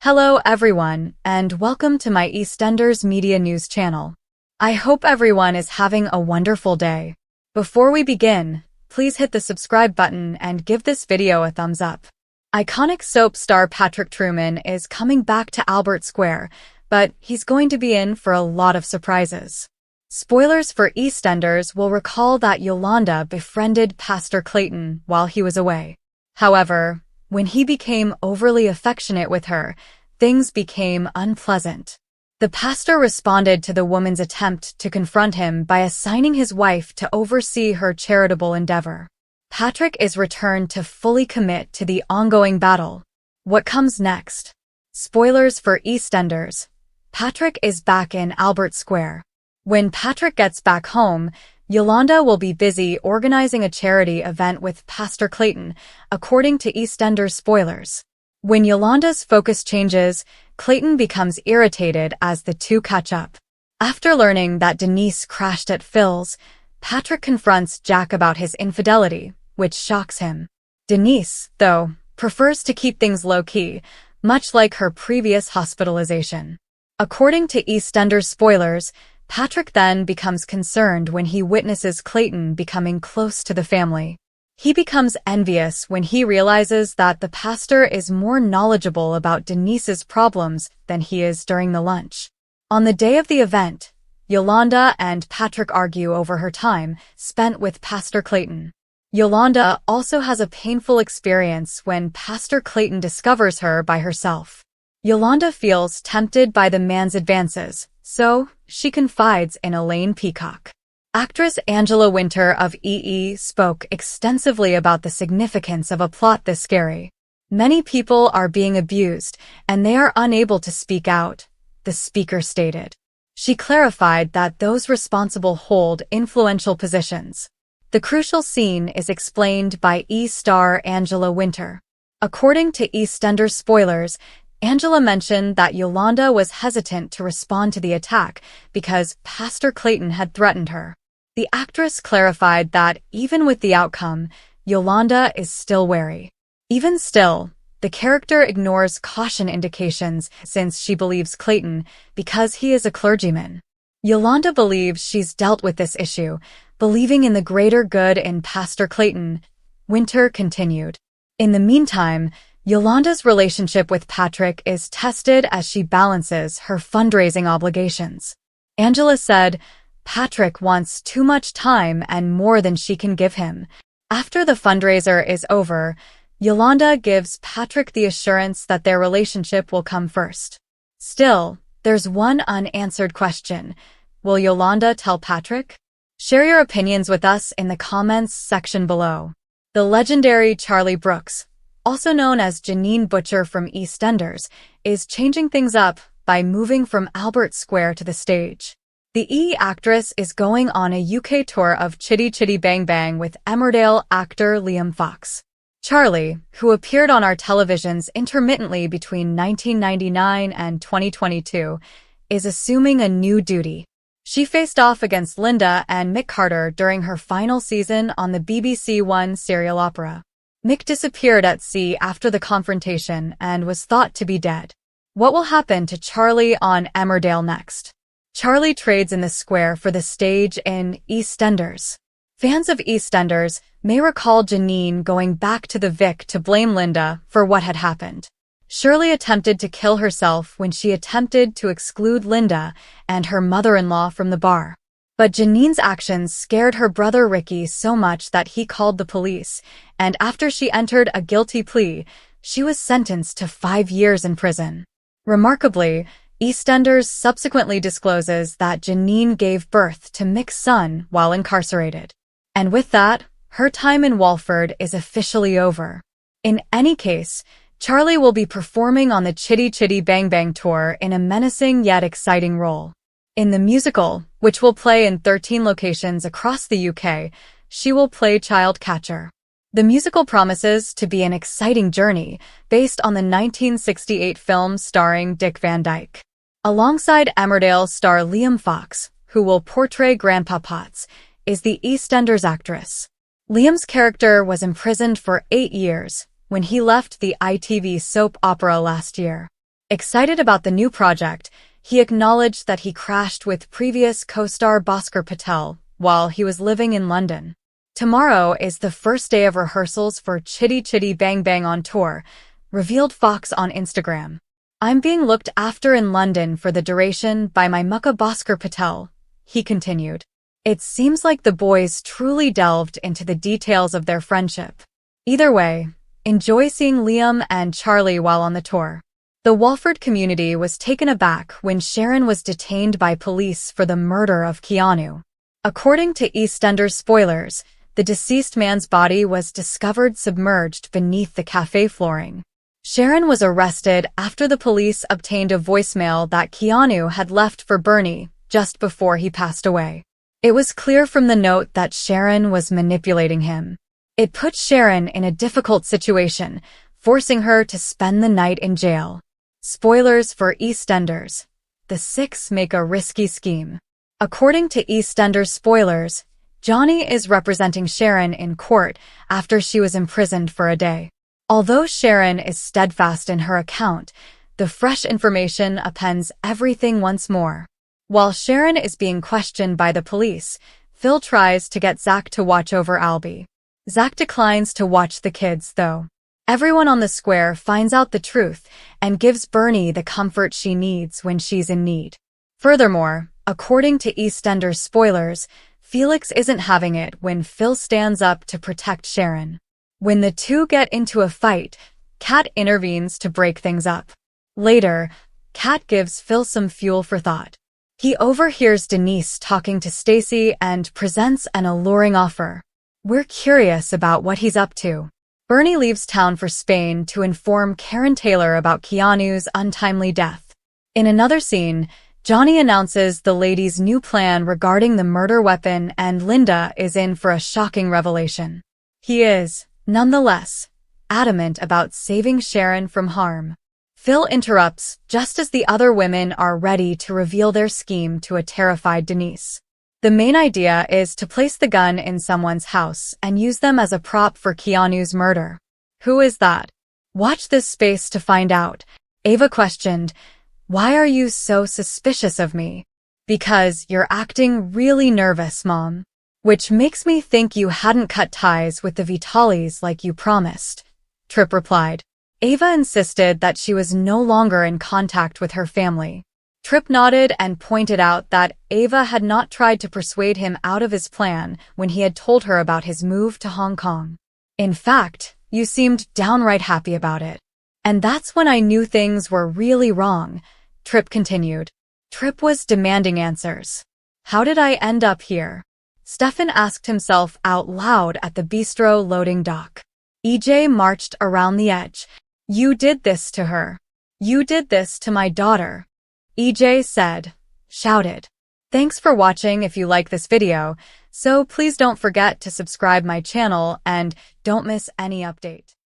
Hello everyone, and welcome to my EastEnders Media News channel. I hope everyone is having a wonderful day. Before we begin, please hit the subscribe button and give this video a thumbs up. Iconic soap star Patrick Truman is coming back to Albert Square, but he's going to be in for a lot of surprises. Spoilers for EastEnders will recall that Yolanda befriended Pastor Clayton while he was away. However, when he became overly affectionate with her, things became unpleasant. The pastor responded to the woman's attempt to confront him by assigning his wife to oversee her charitable endeavor. Patrick is returned to fully commit to the ongoing battle. What comes next? Spoilers for EastEnders. Patrick is back in Albert Square. When Patrick gets back home, Yolanda will be busy organizing a charity event with Pastor Clayton, according to EastEnders spoilers. When Yolanda's focus changes, Clayton becomes irritated as the two catch up. After learning that Denise crashed at Phil's, Patrick confronts Jack about his infidelity, which shocks him. Denise, though, prefers to keep things low-key, much like her previous hospitalization. According to EastEnders spoilers, Patrick then becomes concerned when he witnesses Clayton becoming close to the family. He becomes envious when he realizes that the pastor is more knowledgeable about Denise's problems than he is during the lunch. On the day of the event, Yolanda and Patrick argue over her time spent with Pastor Clayton. Yolanda also has a painful experience when Pastor Clayton discovers her by herself. Yolanda feels tempted by the man's advances, so she confides in Elaine Peacock. Actress Angela Winter of EE spoke extensively about the significance of a plot this scary. Many people are being abused, and they are unable to speak out, the speaker stated. She clarified that those responsible hold influential positions. The crucial scene is explained by E-star Angela Winter. According to EastEnders spoilers, Angela mentioned that Yolanda was hesitant to respond to the attack because Pastor Clayton had threatened her. The actress clarified that even with the outcome, Yolanda is still wary. Even still, the character ignores caution indications since she believes Clayton because he is a clergyman. Yolanda believes she's dealt with this issue, believing in the greater good in Pastor Clayton. Winter continued. In the meantime, Yolanda's relationship with Patrick is tested as she balances her fundraising obligations. Angela said, "Patrick wants too much time and more than she can give him." After the fundraiser is over, Yolanda gives Patrick the assurance that their relationship will come first. Still, there's one unanswered question. Will Yolanda tell Patrick? Share your opinions with us in the comments section below. The legendary Charlie Brooks, also known as Janine Butcher from EastEnders, is changing things up by moving from Albert Square to the stage. The actress is going on a UK tour of Chitty Chitty Bang Bang with Emmerdale actor Liam Fox. Charlie, who appeared on our televisions intermittently between 1999 and 2022, is assuming a new duty. She faced off against Linda and Mick Carter during her final season on the BBC One serial opera. Mick disappeared at sea after the confrontation and was thought to be dead. What will happen to Charlie on Emmerdale next? Charlie trades in the square for the stage in EastEnders. Fans of EastEnders may recall Janine going back to the Vic to blame Linda for what had happened. Shirley attempted to kill herself when she attempted to exclude Linda and her mother-in-law from the bar. But Janine's actions scared her brother Ricky so much that he called the police, and after she entered a guilty plea, she was sentenced to 5 years in prison. Remarkably, EastEnders subsequently discloses that Janine gave birth to Mick's son while incarcerated. And with that, her time in Walford is officially over. In any case, Charlie will be performing on the Chitty Chitty Bang Bang tour in a menacing yet exciting role. In the musical, which will play in 13 locations across the UK, she will play child catcher. The musical promises to be an exciting journey based on the 1968 film starring Dick Van Dyke. Alongside Emmerdale star Liam Fox, who will portray Grandpa Potts, is the EastEnders actress. Liam's character was imprisoned for 8 years when he left the ITV soap opera last year. Excited about the new project, he acknowledged that he crashed with previous co-star Bhaskar Patel while he was living in London. Tomorrow is the first day of rehearsals for Chitty Chitty Bang Bang on tour, revealed Fox on Instagram. I'm being looked after in London for the duration by my mucka Bhaskar Patel, he continued. It seems like the boys truly delved into the details of their friendship. Either way, enjoy seeing Liam and Charlie while on the tour. The Walford community was taken aback when Sharon was detained by police for the murder of Keanu. According to EastEnders spoilers, the deceased man's body was discovered submerged beneath the cafe flooring. Sharon was arrested after the police obtained a voicemail that Keanu had left for Bernie just before he passed away. It was clear from the note that Sharon was manipulating him. It put Sharon in a difficult situation, forcing her to spend the night in jail. Spoilers for EastEnders. The six make a risky scheme. According to EastEnders spoilers, Johnny is representing Sharon in court after she was imprisoned for a day. Although Sharon is steadfast in her account, the fresh information appends everything once more. While Sharon is being questioned by the police, Phil tries to get Zach to watch over Albie. Zach declines to watch the kids, though. Everyone on the square finds out the truth and gives Bernie the comfort she needs when she's in need. Furthermore, according to EastEnders spoilers, Felix isn't having it when Phil stands up to protect Sharon. When the two get into a fight, Kat intervenes to break things up. Later, Kat gives Phil some fuel for thought. He overhears Denise talking to Stacy and presents an alluring offer. We're curious about what he's up to. Bernie leaves town for Spain to inform Karen Taylor about Keanu's untimely death. In another scene, Johnny announces the lady's new plan regarding the murder weapon and Linda is in for a shocking revelation. He is, nonetheless, adamant about saving Sharon from harm. Phil interrupts just as the other women are ready to reveal their scheme to a terrified Denise. The main idea is to place the gun in someone's house and use them as a prop for Keanu's murder. Who is that? Watch this space to find out. Ava questioned, why are you so suspicious of me? Because you're acting really nervous, Mom. Which makes me think you hadn't cut ties with the Vitalis like you promised, Tripp replied. Ava insisted that she was no longer in contact with her family. Tripp nodded and pointed out that Ava had not tried to persuade him out of his plan when he had told her about his move to Hong Kong. In fact, you seemed downright happy about it. And that's when I knew things were really wrong, Tripp continued. Tripp was demanding answers. How did I end up here? Stefan asked himself out loud at the bistro loading dock. EJ marched around the edge. You did this to her. You did this to my daughter. EJ said, shouted. Thanks for watching. If you like this video, so please don't forget to subscribe my channel and don't miss any update.